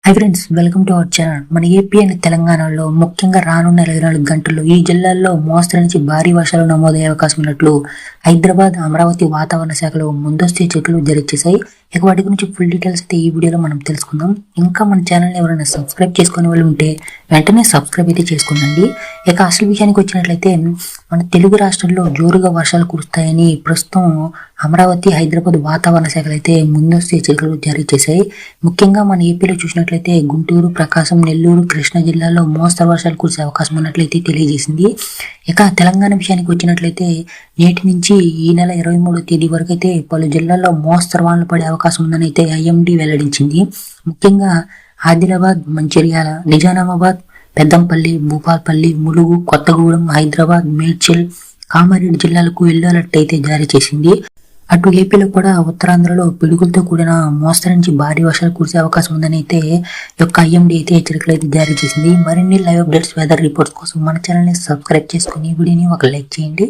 Hi friends, welcome to our channel. మన AP and తెలంగాణలో ముఖ్యంగా రానున్న 24 గంటల్లో ఈ జిల్లాల్లో మోస్తరు నుంచి భారీ వర్షాలు నమోదయ్యే అవకాశం ఉన్నట్లు హైదరాబాద్, అమరావతి వాతావరణ శాఖలు ముందస్తు హెచ్చరికలు జారీ చేశాయి. ఇక వాటి గురించి ఫుల్ డీటెయిల్స్ అయితే ఈ వీడియోలో మనం తెలుసుకుందాం. ఇంకా మన ఛానల్ని ఎవరైనా సబ్స్క్రైబ్ చేసుకునే వాళ్ళు ఉంటే వెంటనే సబ్స్క్రైబ్ అయితే చేసుకోండి. ఇక అసలు విషయానికి వచ్చినట్లయితే మన తెలుగు రాష్ట్రాల్లో జోరుగా వర్షాలు కురుస్తాయని ప్రస్తుతం అమరావతి, హైదరాబాద్ వాతావరణ శాఖలు అయితే ముందస్తు హెచ్చరికలు జారీ చేశాయి. ముఖ్యంగా మన ఏపీలో చూసినట్లయితే గుంటూరు, ప్రకాశం, నెల్లూరు, కృష్ణా జిల్లాల్లో మోస్తరు వర్షాలు కురిసే అవకాశం ఉన్నట్లయితే తెలియజేసింది. ఇక తెలంగాణ విషయానికి వచ్చినట్లయితే నేటి నుంచి ఈ నెల 23వ తేదీ వరకు అయితే పలు జిల్లాల్లో మోస్తరు వానలు పడే అవకాశం ఉందని అయితే ఐఎండీ వెల్లడించింది. ముఖ్యంగా ఆదిలాబాద్, మంచిర్యాల, నిజామాబాద్, పెద్దంపల్లి, భూపాల్పల్లి, ములుగు, కొత్తగూడెం, హైదరాబాద్, మేడ్చల్, కామారెడ్డి జిల్లాలకు ఎల్లో అలర్ట్ అయితే జారీ చేసింది. అటు ఏపీలో కూడా ఉత్తరాంధ్రలో పిడుగులతో కూడిన మోస్తరు నుంచి భారీ వర్షాలు కురిసే అవకాశం ఉందని అయితే ఐఎండీ అయితే హెచ్చరికలు అయితే జారీ చేసింది. మరిన్ని లైవ్ అప్డేట్స్, వెదర్ రిపోర్ట్స్ కోసం మన ఛానల్ని సబ్స్క్రైబ్ చేసుకుని వీడియోని ఒక లైక్ చేయండి.